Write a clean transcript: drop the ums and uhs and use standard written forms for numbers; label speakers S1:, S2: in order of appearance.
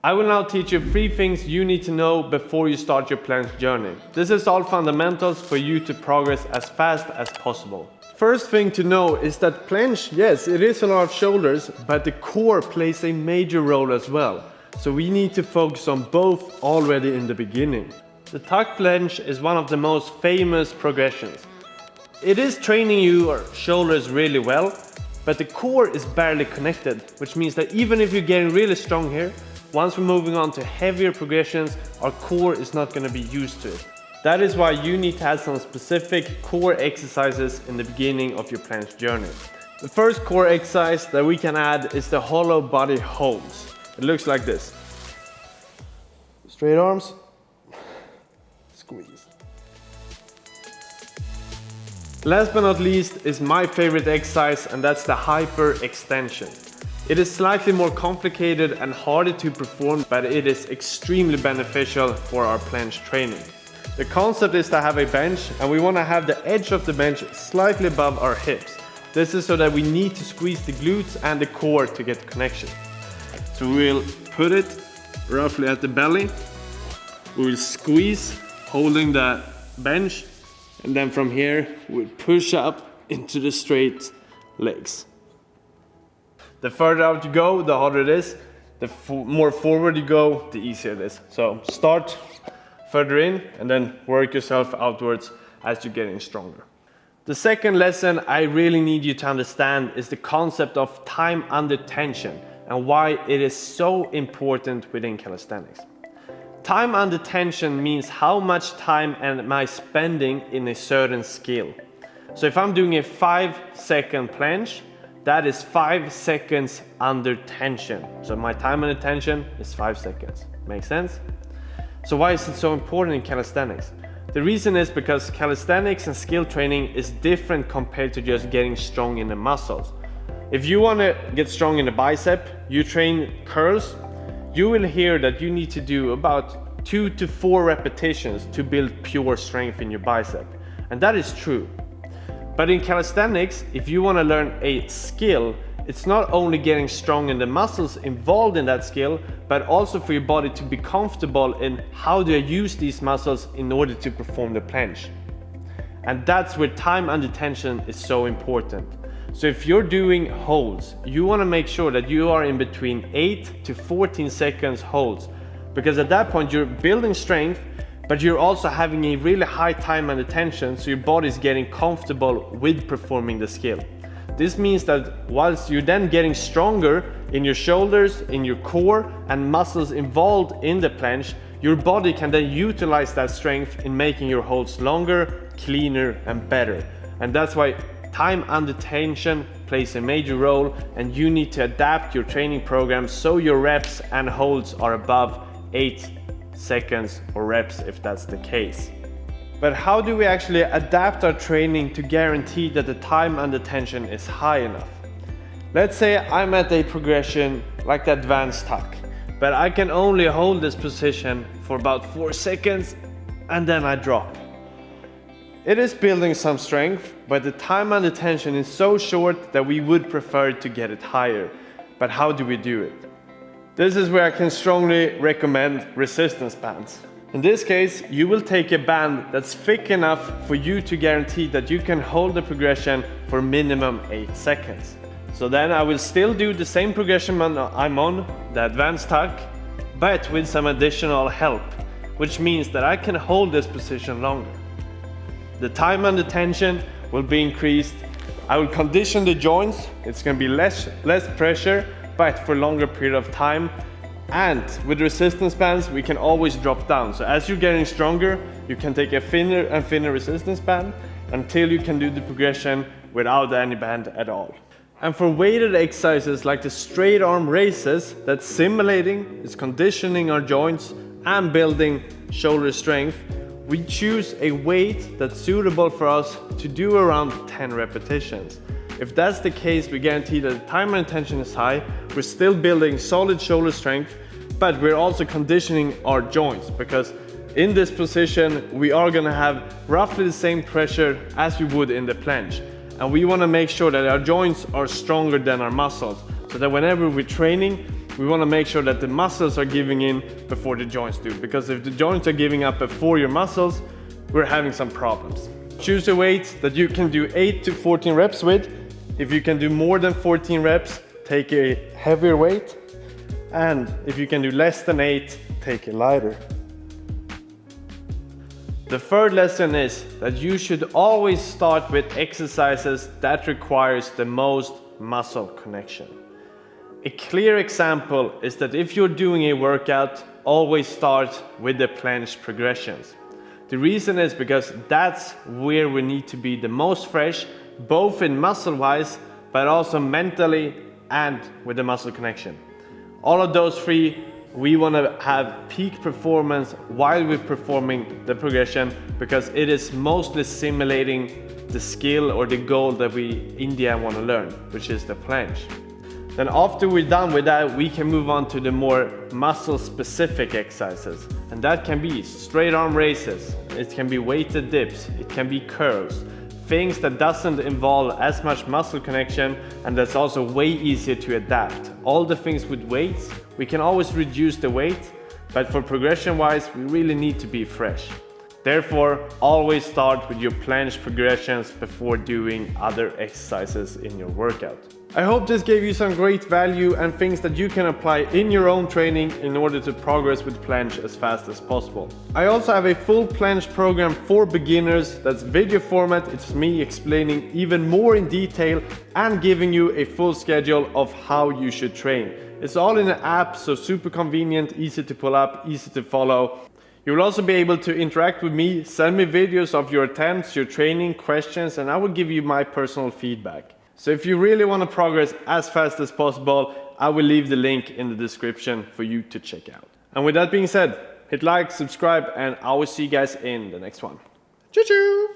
S1: I will now teach you 3 things you need to know before you start your planche journey. This is all fundamentals for you to progress as fast as possible. First thing to know is that planche, yes, it is a lot of shoulders, but the core plays a major role as well. So we need to focus on both already in the beginning. The tuck planche is one of the most famous progressions. It is training your shoulders really well, but the core is barely connected, which means that even if you're getting really strong here, once we're moving on to heavier progressions, our core is not going to be used to it. That is why you need to have some specific core exercises in the beginning of your planche journey. The first core exercise that we can add is the hollow body holds. It looks like this. Straight arms, squeeze. Last but not least is my favorite exercise, and that's the hyper extension. It is slightly more complicated and harder to perform, but it is extremely beneficial for our planche training. The concept is to have a bench, and we want to have the edge of the bench slightly above our hips. This is so that we need to squeeze the glutes and the core to get connection. So we'll put it roughly at the belly. We will squeeze, holding the bench, and then from here we'll push up into the straight legs. The further out you go, the harder it is. The more forward you go, the easier it is. So start further in and then work yourself outwards as you're getting stronger. The second lesson I really need you to understand is the concept of time under tension and why it is so important within calisthenics. Time under tension means how much time am I spending in a certain skill. So if I'm doing a 5-second planche, that is 5 seconds under tension. So my time under tension is 5 seconds. Make sense? So why is it so important in calisthenics? The reason is because calisthenics and skill training is different compared to just getting strong in the muscles. If you want to get strong in the bicep, you train curls, you will hear that you need to do about 2 to 4 repetitions to build pure strength in your bicep. And that is true. But in calisthenics, if you want to learn a skill, it's not only getting strong in the muscles involved in that skill, but also for your body to be comfortable in how do I use these muscles in order to perform the planche. And that's where time under tension is so important. So if you're doing holds, you want to make sure that you are in between 8 to 14 seconds holds, because at that point you're building strength, but you're also having a really high time under tension, so your body is getting comfortable with performing the skill. This means that whilst you're then getting stronger in your shoulders, in your core and muscles involved in the planche, your body can then utilize that strength in making your holds longer, cleaner and better. And that's why time under tension plays a major role, and you need to adapt your training program so your reps and holds are above 8 seconds or reps if that's the case. But how do we actually adapt our training to guarantee that the time under tension is high enough? Let's say I'm at a progression like the advanced tuck, but I can only hold this position for about 4 seconds and then I drop. It is building some strength, but the time under tension is so short that we would prefer to get it higher. But how do we do it? This is where I can strongly recommend resistance bands. In this case, you will take a band that's thick enough for you to guarantee that you can hold the progression for minimum 8 seconds. So then I will still do the same progression I'm on, the advanced tuck, but with some additional help, which means that I can hold this position longer. The time under tension will be increased. I will condition the joints. It's going to be less pressure, but for a longer period of time. And with resistance bands, we can always drop down. So as you're getting stronger, you can take a thinner and thinner resistance band until you can do the progression without any band at all. And for weighted exercises like the straight arm raises, that's simulating, it's conditioning our joints and building shoulder strength, we choose a weight that's suitable for us to do around 10 repetitions. If that's the case, we guarantee that the time and tension is high, we're still building solid shoulder strength, but we're also conditioning our joints, because in this position we are going to have roughly the same pressure as we would in the planche. And we want to make sure that our joints are stronger than our muscles, so that whenever we're training, we want to make sure that the muscles are giving in before the joints do, because if the joints are giving up before your muscles, we're having some problems. Choose a weight that you can do 8 to 14 reps with. If you can do more than 14 reps, take a heavier weight. And if you can do less than 8, take a lighter. The third lesson is that you should always start with exercises that requires the most muscle connection. A clear example is that if you're doing a workout, always start with the planche progressions. The reason is because that's where we need to be the most fresh, both in muscle-wise, but also mentally and with the muscle connection. All of those three, we want to have peak performance while we're performing the progression, because it is mostly simulating the skill or the goal that we in the end want to learn, which is the planche. Then after we're done with that, we can move on to the more muscle-specific exercises. And that can be straight arm raises, it can be weighted dips, it can be curls. Things that doesn't involve as much muscle connection, and that's also way easier to adapt. All the things with weights, we can always reduce the weight, but for progression-wise, we really need to be fresh. Therefore, always start with your planche progressions before doing other exercises in your workout. I hope this gave you some great value and things that you can apply in your own training in order to progress with planche as fast as possible. I also have a full planche program for beginners that's video format. It's me explaining even more in detail and giving you a full schedule of how you should train. It's all in an app, so super convenient, easy to pull up, easy to follow. You will also be able to interact with me, send me videos of your attempts, your training, questions, and I will give you my personal feedback. So if you really want to progress as fast as possible, I will leave the link in the description for you to check out. And with that being said, hit like, subscribe, and I will see you guys in the next one. Choo choo!